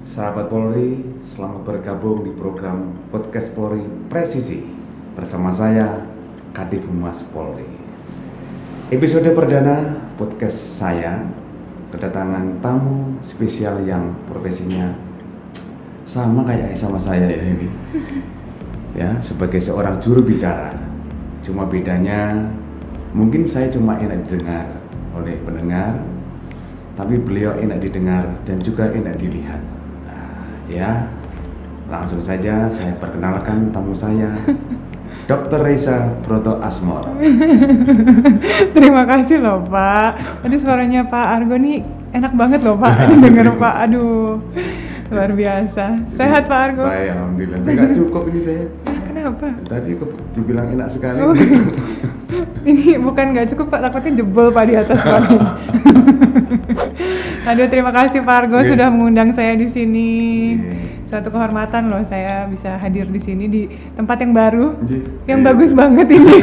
Sahabat Polri, selamat bergabung di program Podcast Polri Presisi bersama saya, Kadif Humas Polri. Episode perdana podcast saya kedatangan tamu spesial yang profesinya sama kayak sama saya ya ini. Ya, sebagai seorang juru bicara. Cuma bedanya mungkin saya cuma enak didengar oleh pendengar, tapi beliau enak didengar dan juga enak dilihat. Ya, langsung saja saya perkenalkan tamu saya, Dr. Reza Broto Asmor. Terima kasih loh Pak. Tadi suaranya Pak Argo nih enak banget loh Pak. Dengar Pak, aduh luar biasa. Sehat Pak Argo? Baik, alhamdulillah. Nggak cukup ini saya. Kenapa? Tadi dibilang enak sekali. Oh, ini bukan nggak cukup Pak, takutnya jebol Pak di atas Pak. Aduh, terima kasih Pak Argo sudah mengundang saya di sini. Suatu kehormatan loh saya bisa hadir di sini di tempat yang baru, yang bagus banget ini.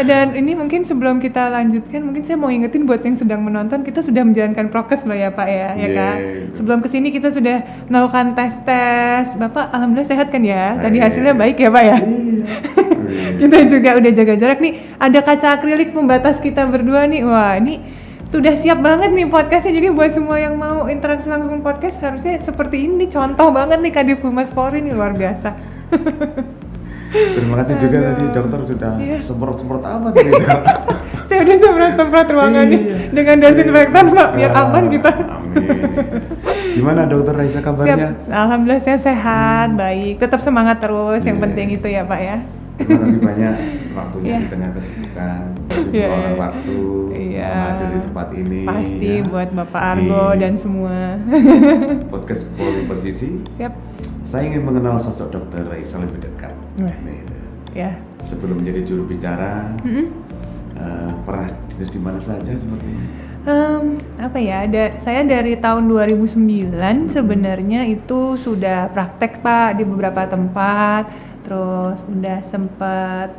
Dan ini mungkin sebelum kita lanjutkan, mungkin saya mau ingetin buat yang sedang menonton, kita sudah menjalankan prokes loh ya Pak ya, ya kan? Sebelum kesini kita sudah melakukan tes. Bapak alhamdulillah sehat kan ya? Tadi hasilnya baik ya Pak ya? Kita juga udah jaga jarak nih. Ada kaca akrilik pembatas kita berdua nih. Wah ini sudah siap banget nih podcastnya. Jadi buat semua yang mau interaksi langsung podcast harusnya seperti ini. Contoh banget nih Kadif Humas Polri ini luar biasa. Terima kasih juga tadi dokter sudah semprot-semprot apa tadi? Saya udah semprot-semprot ruangan nih dengan desinfektan Pak, biar aman kita. Amin. Gimana dokter Reza kabarnya? Siap. Alhamdulillah saya sehat, baik. Tetap semangat terus, yang penting itu ya Pak ya. Terima kasih banyak waktunya di tengah kesibukan, luangkan waktu hadir di tempat ini. Pasti ya. Buat Bapak Argo dan semua. Podcast Polri Presisi. Siap. Saya ingin mengenal sosok Dr. Reza lebih dekat. Ya. Sebelum menjadi juru bicara, pernah dinas di mana saja sepertinya? Apa ya? Saya dari tahun 2009 sebenarnya itu sudah praktek Pak di beberapa tempat. Terus udah sempet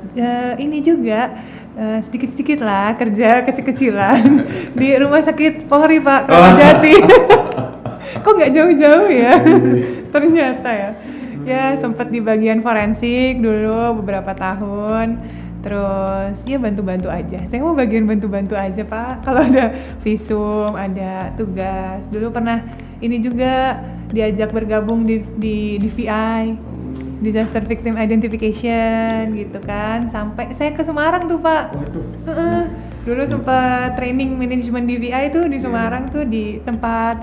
ini juga sedikit-sedikit lah kerja kecil-kecilan di rumah sakit Polri Pak, Kramat Jati. Kok nggak jauh-jauh ya? Ternyata ya. Ya sempet di bagian forensik dulu beberapa tahun. Terus ya bantu-bantu aja. Saya mau bagian bantu-bantu aja Pak. Kalau ada visum, ada tugas. Dulu pernah ini juga diajak bergabung di DVI. Disaster Victim Identification gitu kan, sampai saya ke Semarang tuh Pak. Dulu sempat training manajemen DVI itu di Semarang tuh di tempat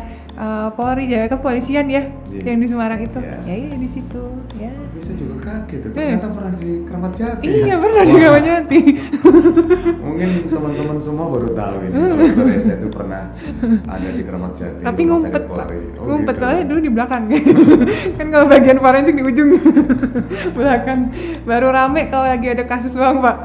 Polri ya, kepolisian ya, yang di Semarang itu. Ya di situ. Ya. Bisa juga kaget tuh. Ternyata pernah di Kramat Jati. Iya pernah di Kramat Jati. Mungkin teman-teman semua baru tahu ini. Kalau Reza itu pernah ada di Kramat Jati. Tapi ngumpet Pak. Ngumpet gitu. soalnya dulu di belakang. Kan kalau bagian forensik di ujung belakang. Baru rame kalau lagi ada kasus bang Pak.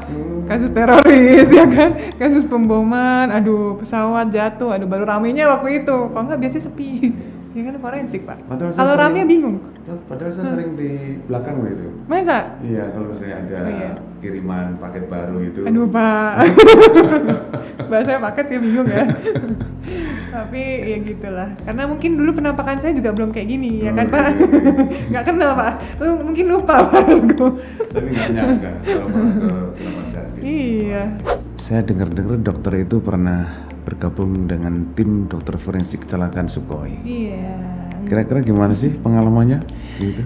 Kasus teroris ya kan, kasus pemboman, aduh pesawat jatuh, aduh baru ramenya waktu itu. Kalau nggak biasanya sepi, ya kan forensik Pak. Kalau rame bingung. Padahal saya sering di belakang itu. Masa? Iya, kalau misalnya ada kiriman paket baru itu. Aduh Pak, bahasanya paket ya bingung ya. Tapi ya gitulah, karena mungkin dulu penampakan saya juga belum kayak gini, ya kan Pak? Nggak kenal Pak, lu mungkin lupa Pak. Tapi nggak nyangka kalau pernah ke Kramat Jati. Iya. Saya dengar-dengar dokter itu pernah bergabung dengan tim dokter forensik kecelakaan Sukhoi. Iya. Kira-kira gimana sih pengalamannya gitu?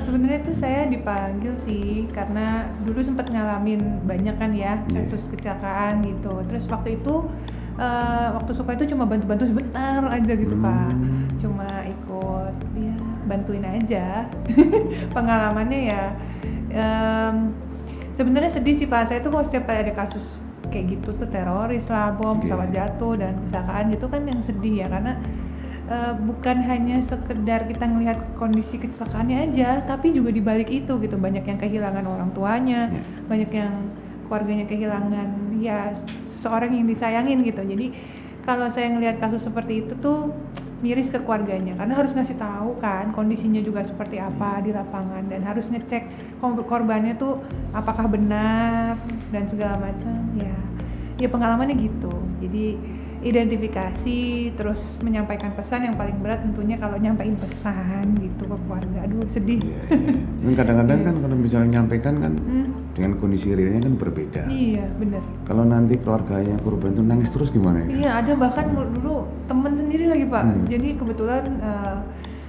Sebenarnya tuh saya dipanggil sih karena dulu sempat ngalamin banyak kan ya kasus kecelakaan gitu. Terus waktu itu waktu Sukhoi itu cuma bantu-bantu sebentar aja gitu Pak. Cuma ikut ya bantuin aja. Pengalamannya ya sebenarnya sedih sih Pak. Saya tuh kalau setiap ada kasus kayak gitu tuh teroris lah, bom, pesawat jatuh dan kecelakaan gitu kan yang sedih ya, karena bukan hanya sekedar kita ngelihat kondisi kecelakaannya aja, tapi juga di balik itu gitu banyak yang kehilangan orang tuanya, banyak yang keluarganya kehilangan ya seorang yang disayangin gitu. Jadi kalau saya ngelihat kasus seperti itu tuh miris ke keluarganya, karena harus ngasih tahu kan kondisinya juga seperti apa di lapangan dan harus ngecek korbannya tuh apakah benar dan segala macam ya pengalamannya gitu. Jadi identifikasi, terus menyampaikan pesan. Yang paling berat tentunya kalau nyampein pesan gitu ke keluarga. Aduh sedih. Iya. Kadang-kadang kan kalau misalnya menyampaikan kan dengan kondisi realnya kan berbeda. Iya benar. Kalau nanti keluarganya korban itu nangis terus gimana ya? Iya, ada bahkan dulu temen sendiri lagi Pak. Jadi kebetulan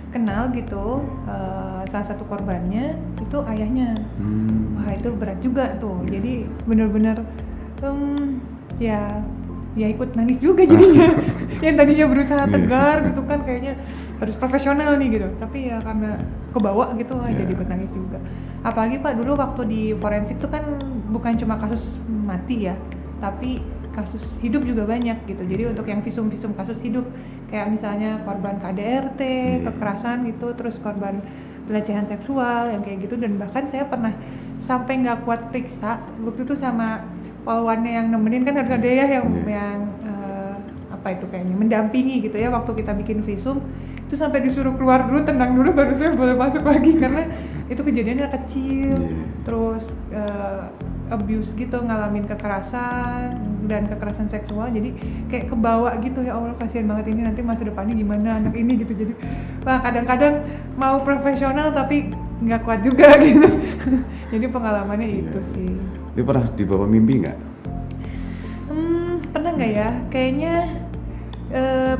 kenal gitu, salah satu korbannya itu ayahnya. Wah itu berat juga tuh. Jadi benar-benar ya ikut nangis juga jadinya. Yang tadinya berusaha tegar gitu kan, kayaknya harus profesional nih gitu. Tapi ya karena kebawa gitu, jadi ikut nangis juga. Apalagi Pak dulu waktu di forensik tuh kan bukan cuma kasus mati ya, tapi kasus hidup juga banyak gitu. Jadi untuk yang visum-visum kasus hidup kayak misalnya korban KDRT, kekerasan gitu, terus korban pelecehan seksual yang kayak gitu. Dan bahkan saya pernah sampai nggak kuat periksa waktu itu sama poluannya yang nemenin, kan harus ada ya yang apa itu kayaknya mendampingi gitu ya waktu kita bikin visum. Itu sampai disuruh keluar dulu, tenang dulu baru saya boleh masuk lagi karena itu kejadiannya kecil. Terus abuse gitu, ngalamin kekerasan dan kekerasan seksual, jadi kayak kebawa gitu. Ya Allah kasihan banget ini nanti masa depannya gimana anak ini gitu. Jadi kadang-kadang mau profesional tapi nggak kuat juga gitu. Jadi pengalamannya itu sih. Itu pernah dibawa mimpi nggak? Pernah nggak ya? Kayaknya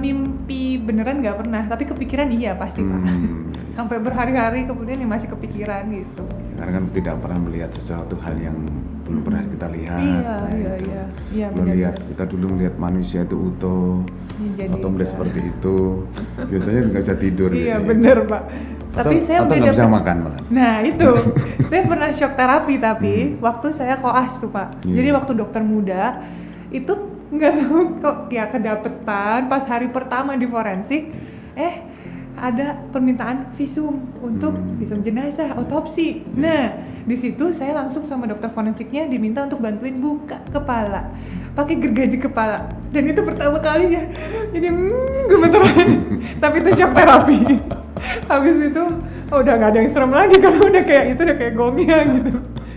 mimpi beneran nggak pernah, tapi kepikiran iya pasti Pak. Sampai berhari-hari kemudian ya masih kepikiran gitu. Karena kan tidak pernah melihat sesuatu hal yang belum pernah kita lihat. Iya, belum lihat, kita dulu melihat manusia itu utuh, atau melihat seperti itu, biasanya nggak bisa tidur. Iya bener Pak. Tapi saya atau nggak bisa makan malah. Nah itu, saya pernah shock terapi tapi waktu saya koas tuh Pak. Jadi waktu dokter muda itu nggak tahu kok ya kedapetan pas hari pertama di forensik, ada permintaan visum untuk visum jenazah, otopsi. Nah, di situ saya langsung sama dokter forensiknya diminta untuk bantuin buka kepala, pakai gergaji kepala. Dan itu pertama kalinya, jadi gemeteran. Tapi itu shock terapi. Habis itu udah nggak ada yang serem lagi karena udah kayak itu udah kayak gongnya gitu.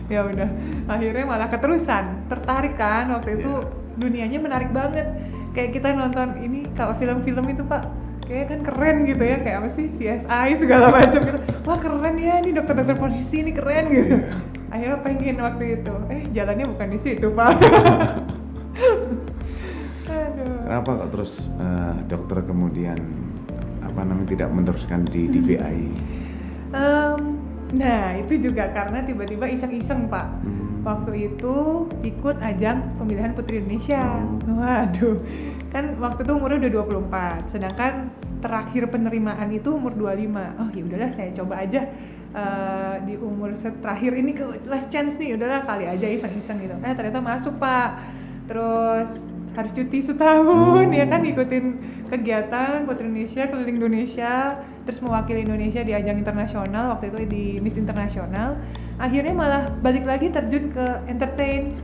Ya udah, akhirnya malah keterusan, tertarik kan waktu itu dunianya menarik banget. Kayak kita nonton ini kalau film-film itu Pak. Kayak kan keren gitu ya, kayak apa sih CSI segala macam gitu. Wah keren ya, ini dokter-dokter polisi ini keren gitu. Akhirnya pengen waktu itu, jalannya bukan di situ Pak. Aduh. Kenapa kok terus dokter kemudian tidak meneruskan di DVI? Nah itu juga karena tiba-tiba iseng-iseng Pak. Waktu itu ikut ajang pemilihan Putri Indonesia. Waduh, kan waktu itu umurnya udah 24, sedangkan terakhir penerimaan itu umur 25. Oh ya udahlah saya coba aja di umur terakhir ini ke last chance nih, udahlah kali aja iseng-iseng gitu. Ternyata masuk Pak. Terus harus cuti setahun ya kan, ikutin kegiatan Putri Indonesia keliling Indonesia, terus mewakili Indonesia di ajang internasional, waktu itu di Miss Internasional. Akhirnya malah balik lagi terjun ke entertain.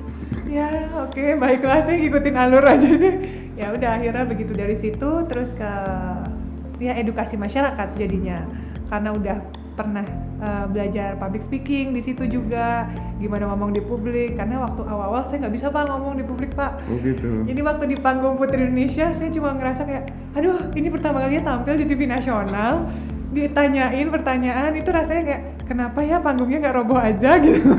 Ya oke, baiklah saya ngikutin alur aja deh. Ya udah akhirnya begitu dari situ terus ke edukasi masyarakat jadinya, karena udah pernah belajar public speaking di situ juga, gimana ngomong di publik, karena waktu awal-awal saya nggak bisa Pak ngomong di publik Pak. Oh gitu. Jadi waktu di panggung Putri Indonesia saya cuma ngerasa kayak, aduh ini pertama kalinya tampil di TV nasional, ditanyain pertanyaan itu rasanya kayak kenapa ya panggungnya nggak roboh aja gitu.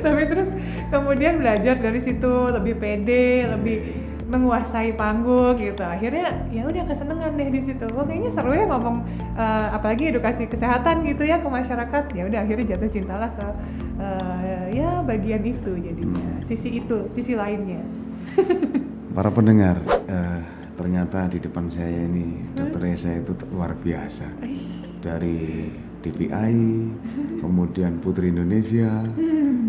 Tapi terus kemudian belajar dari situ, lebih pede, lebih menguasai panggung gitu. Akhirnya ya udah kesenengan deh di situ. Wah kayaknya seru ya ngomong apalagi edukasi kesehatan gitu ya ke masyarakat. Ya udah akhirnya jatuh cintalah ke ya bagian itu jadinya. Sisi lainnya. Para pendengar, ternyata di depan saya ini Dr. Reza itu luar biasa. Dari DVI, kemudian Putri Indonesia,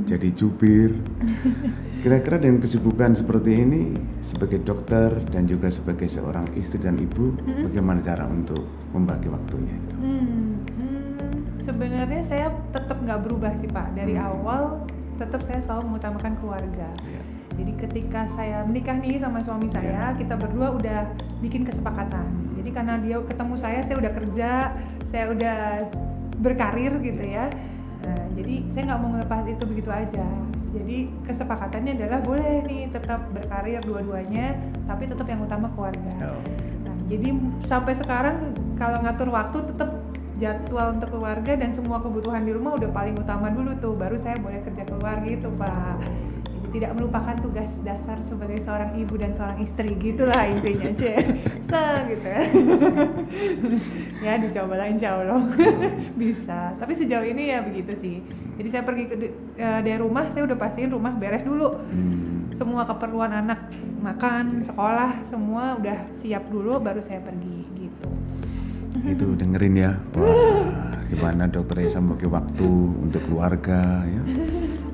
jadi jubir. Kira-kira dengan kesibukan seperti ini sebagai dokter dan juga sebagai seorang istri dan ibu, bagaimana cara untuk membagi waktunya? Sebenarnya saya tetap nggak berubah sih Pak. Dari awal tetap saya selalu mengutamakan keluarga. Jadi ketika saya menikah nih sama suami saya, kita berdua udah bikin kesepakatan. Jadi karena dia ketemu saya udah kerja, saya udah berkarir gitu ya. Nah, jadi saya nggak mau ngelepas itu begitu aja. Jadi kesepakatannya adalah boleh nih tetap berkarir dua-duanya, tapi tetap yang utama keluarga. Nah, jadi sampai sekarang kalau ngatur waktu tetap jadwal untuk keluarga dan semua kebutuhan di rumah udah paling utama dulu tuh, baru saya boleh kerja keluar gitu Pak. Jadi tidak melupakan tugas dasar sebagai seorang ibu dan seorang istri gitulah intinya gitu ya. Ya dicobalah insya Allah bisa. Tapi sejauh ini ya begitu sih. Jadi saya pergi dari rumah, saya udah pastiin rumah beres dulu. Semua keperluan anak, makan, sekolah, semua udah siap dulu baru saya pergi gitu. Itu dengerin ya, wah gimana dokter Esa membagi waktu untuk keluarga ya,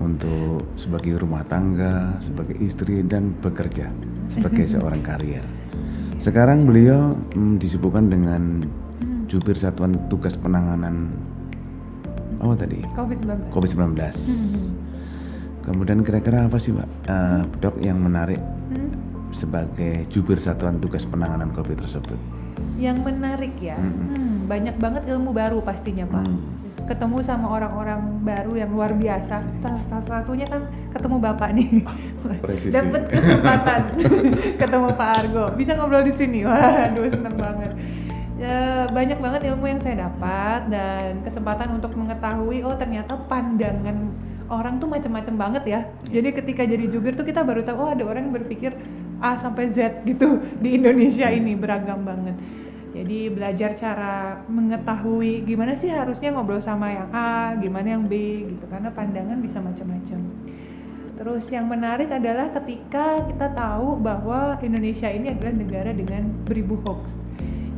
untuk sebagai rumah tangga, sebagai istri dan bekerja sebagai seorang karier. Sekarang beliau disibukkan dengan jubir Satuan Tugas Penanganan apa tadi? COVID-19. Kemudian kira-kira apa sih Pak, Dok yang menarik sebagai jubir Satuan Tugas Penanganan COVID tersebut? Yang menarik ya, banyak banget ilmu baru pastinya Pak. Ketemu sama orang-orang baru yang luar biasa. Salah satunya kan ketemu Bapak nih. Dapat kesempatan ketemu Pak Argo. Bisa ngobrol di sini. Waduh, seneng banget. Ya, banyak banget ilmu yang saya dapat dan kesempatan untuk mengetahui ternyata pandangan orang tuh macam-macam banget ya. Jadi ketika jadi jubir tuh kita baru tahu ada orang yang berpikir A sampai Z gitu di Indonesia ini, beragam banget. Jadi belajar cara mengetahui gimana sih harusnya ngobrol sama yang A, gimana yang B gitu, karena pandangan bisa macam-macam. Terus yang menarik adalah ketika kita tahu bahwa Indonesia ini adalah negara dengan beribu hoax.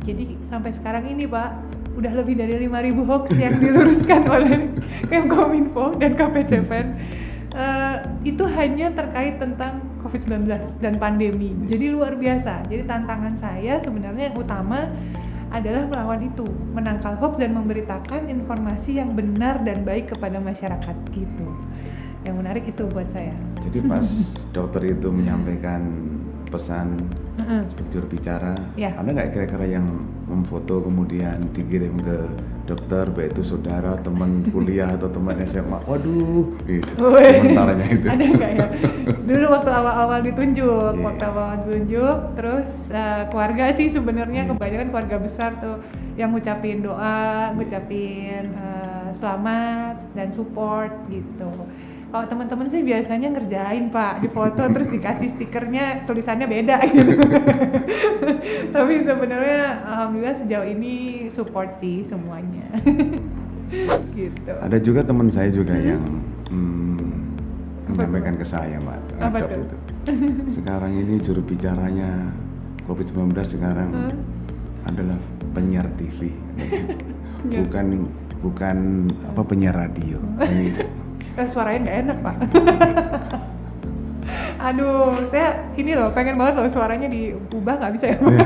Jadi sampai sekarang ini Pak, udah lebih dari 5.000 hoax yang diluruskan oleh Kemkominfo dan KPCPEN. Itu hanya terkait tentang COVID-19 dan pandemi. Jadi luar biasa. Jadi tantangan saya sebenarnya yang utama adalah melawan itu, menangkal hoax dan memberitakan informasi yang benar dan baik kepada masyarakat gitu. Yang menarik itu buat saya. Jadi pas dokter itu menyampaikan pesan sebagai juru bicara, ada nggak kira-kira yang memfoto kemudian dikirim ke dokter, baik itu saudara, teman kuliah atau teman SMA? Waduh, gitu. Komentarnya itu. Ada nggak ya? Dulu waktu awal-awal ditunjuk, terus keluarga sih sebenarnya kebanyakan keluarga besar tuh yang ngucapin doa, ngucapin selamat dan support gitu. Kalau teman-teman sih biasanya ngerjain Pak, di foto terus dikasih stikernya tulisannya beda gitu. Tapi sebenarnya alhamdulillah sejauh ini support sih semuanya. Gitu. Ada juga teman saya juga yang menyampaikan ke saya Mbak, itu. Sekarang ini juru bicaranya COVID-19 sekarang adalah penyiar TV. bukan penyiar radio. Gitu. Suaranya nggak enak Pak. Aduh, saya ini loh pengen banget loh suaranya diubah, nggak bisa ya Pak.